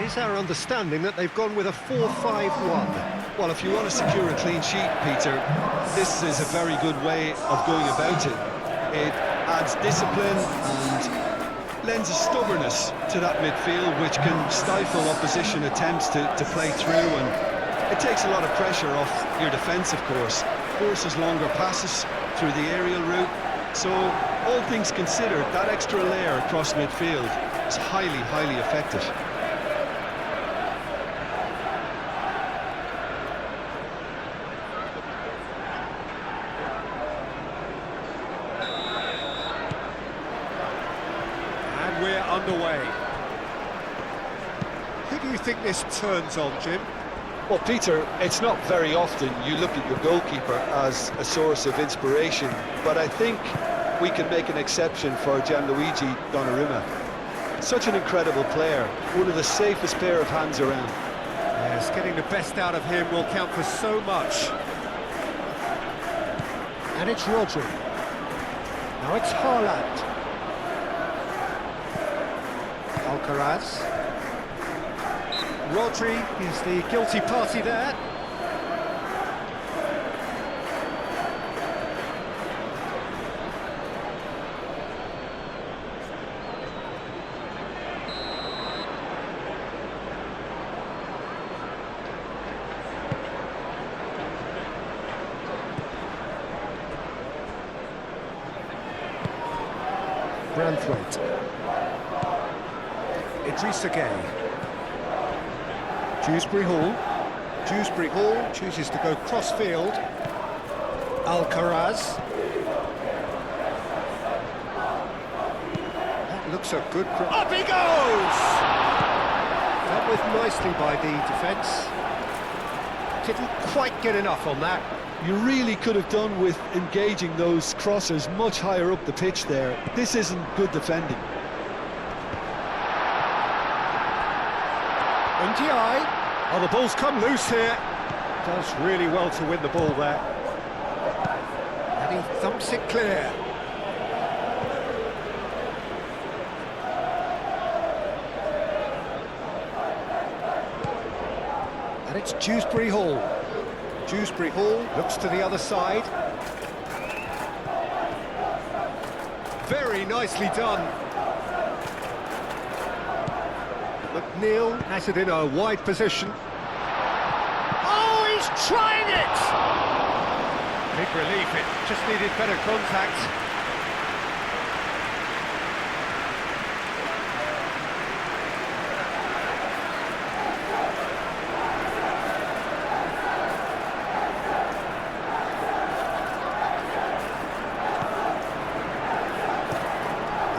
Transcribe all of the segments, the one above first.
is our understanding that they've gone with a 4-5-1. Well, if you want to secure a clean sheet, Peter, this is a very good way of going about it. It adds discipline and lends a stubbornness to that midfield, which can stifle opposition attempts to play through, and it takes a lot of pressure off your defence, of course. Forces longer passes through the aerial route. So, all things considered, that extra layer across midfield is highly, highly effective. And we're underway. Who do you think this turns on, Jim? Well, Peter, it's not very often you look at your goalkeeper as a source of inspiration, but I think we can make an exception for Gianluigi Donnarumma. Such an incredible player, one of the safest pair of hands around. Yes, getting the best out of him will count for so much. And it's Rodri. Now it's Haaland. Alcaraz. Rodri is the guilty party there. Branthwaite. Idrissa Gueye. Dewsbury Hall. Dewsbury Hall chooses to go cross-field. Alcaraz. That looks a good cross. Up he goes! Dealt with nicely by the defence. Didn't quite get enough on that. You really could have done with engaging those crossers much higher up the pitch there. This isn't good defending. NGI. Oh, the ball's come loose here. Does really well to win the ball there. And he thumps it clear. And it's Dewsbury Hall. Dewsbury Hall looks to the other side. Very nicely done. McNeil has it in a wide position. Oh, he's trying it! Big relief, it just needed better contact.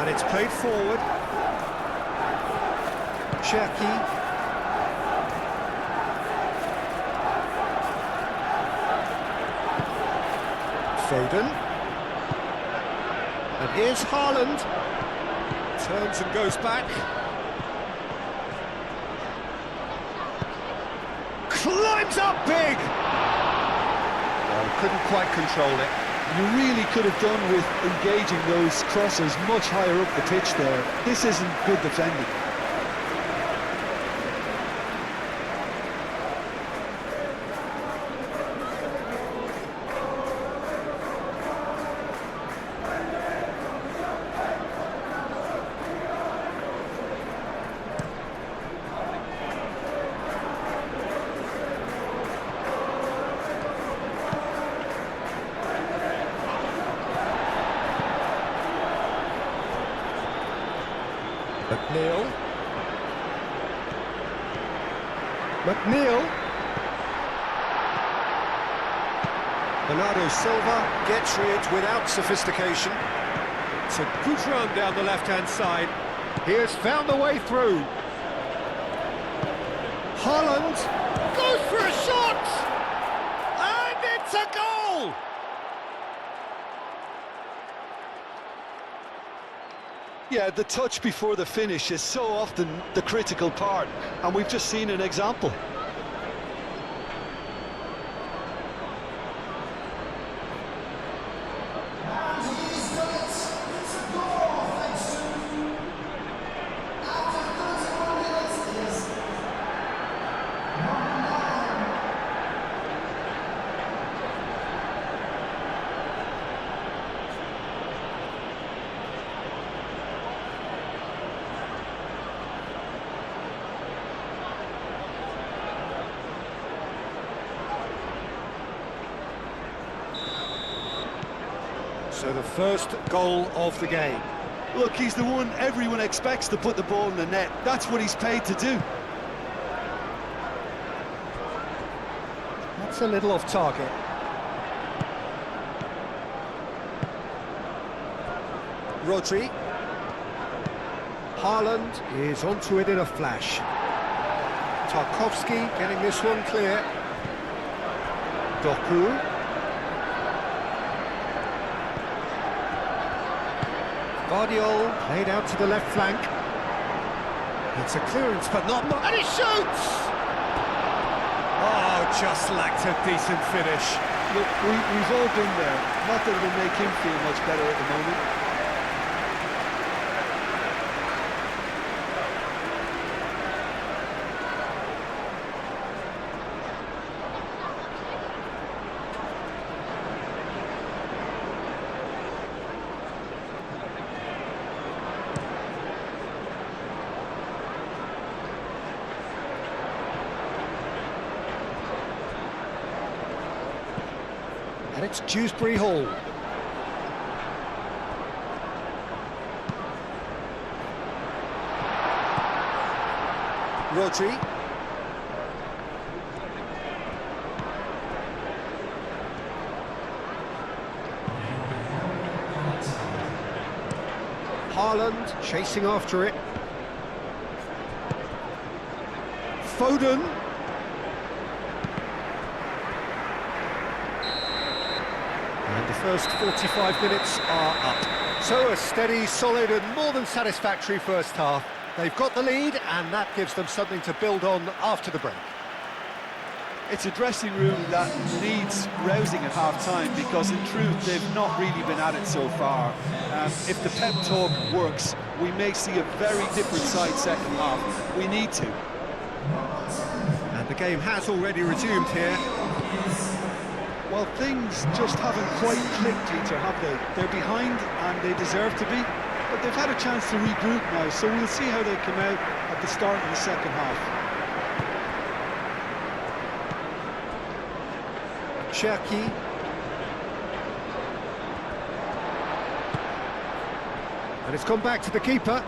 And it's played forward. Cherki. Foden. And here's Haaland. Turns and goes back. Climbs up big! Well, couldn't quite control it. You really could have done with engaging those crosses much higher up the pitch there. This isn't good defending. McNeil. Bernardo Silva gets it without sophistication. It's a good run down the left-hand side. He has found the way through. Haaland goes for a shot! And it's a goal! Yeah, the touch before the finish is so often the critical part, and we've just seen an example. So the first goal of the game. Look, he's the one everyone expects to put the ball in the net. That's what he's paid to do. That's a little off target. Rodri. Haaland is onto it in a flash. Tarkowski getting this one clear. Doku. Guardiola played out to the left flank. It's a clearance, but not much. And he shoots! Oh, just lacked a decent finish. Look, we've all been there. Not that it'll make him feel much better at the moment. And it's Dewsbury Hall. Rodri. Haaland chasing after it. Foden. And the first 45 minutes are up. So a steady, solid and more than satisfactory first half. They've got the lead and that gives them something to build on after the break. It's a dressing room that needs rousing at half-time because in truth they've not really been at it so far. If the pep talk works, we may see a very different side second half. We need to. And the game has already resumed here. Well, things just haven't quite clicked, Peter, have they? They're behind and they deserve to be, but they've had a chance to regroup now, so we'll see how they come out at the start of the second half. Cherki. And it's gone back to the keeper.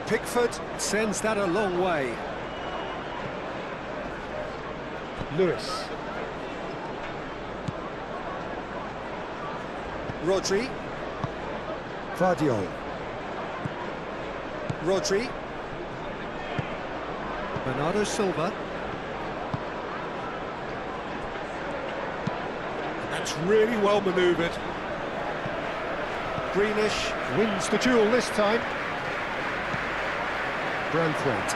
Pickford sends that a long way. Lewis. Rodri. Guardiola. Rodri. Bernardo Silva. That's really well manoeuvred. Greenish wins the duel this time. Branthwaite.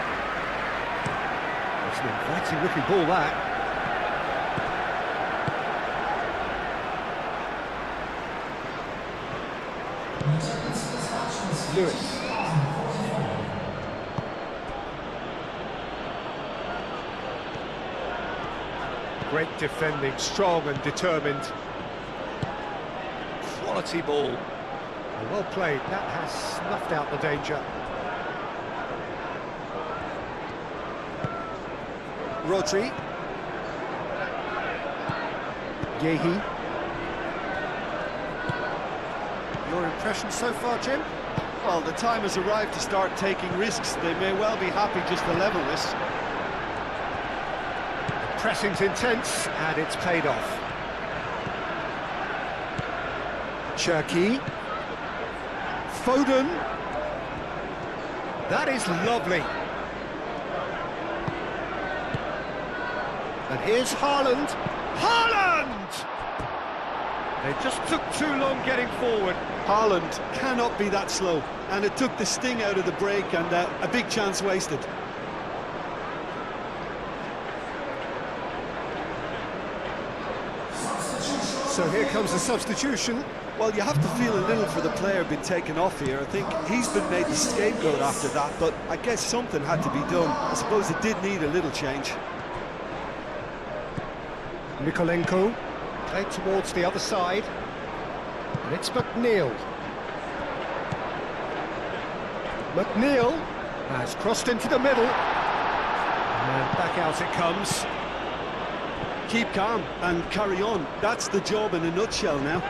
It's an inviting looking ball, that. Lewis. Great defending, strong and determined. Quality ball. Well played, that has snuffed out the danger. Rodri. Yehi. Your impression so far, Jim? Well, the time has arrived to start taking risks. They may well be happy just to level this. Pressing's intense, and it's paid off. Cherki. Foden. That is lovely. And here's Haaland. Haaland! They just took too long getting forward. Haaland cannot be that slow, and it took the sting out of the break and a big chance wasted. So here comes the substitution. Well, you have to feel a little for the player being taken off here. I think he's been made the scapegoat after that, but I guess something had to be done. I suppose it did need a little change. Mikolenko played towards the other side. And it's McNeil. McNeil has crossed into the middle. And back out it comes. Keep calm and carry on. That's the job in a nutshell now.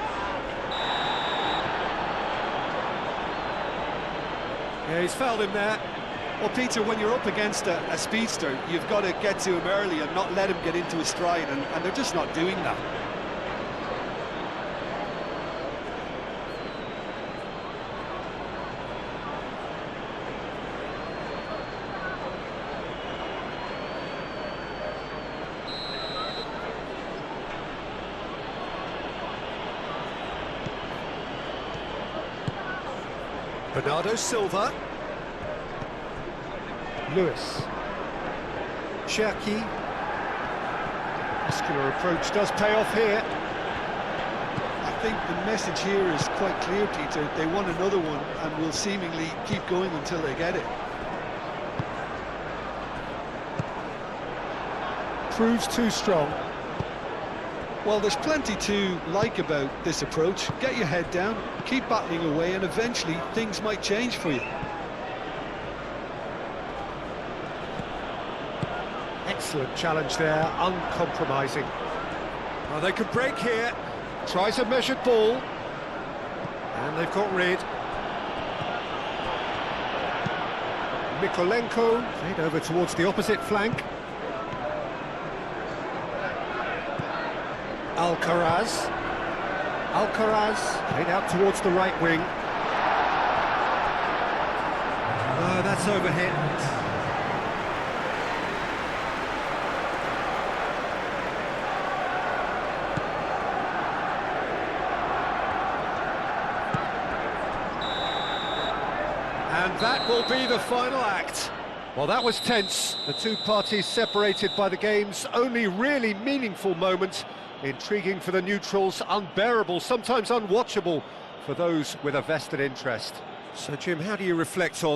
Yeah, he's fouled him there. Well, Peter, when you're up against a speedster, you've got to get to him early and not let him get into a stride, and they're just not doing that. Bernardo Silva. Lewis. Cherki. Muscular approach does pay off here. I think the message here is quite clear, Peter. They want another one and will seemingly keep going until they get it. Proves too strong. Well, there's plenty to like about this approach. Get your head down, keep battling away, and eventually things might change for you. Excellent challenge there, uncompromising. Well, they could break here. Tries a measured ball. And they've got rid. Mikolenko, played over towards the opposite flank. Alcaraz, played out towards the right wing. Oh, that's overhit. And that will be the final act. Well, that was tense. The two parties separated by the game's only really meaningful moment. Intriguing for the neutrals, unbearable, sometimes unwatchable for those with a vested interest. So, Jim, how do you reflect on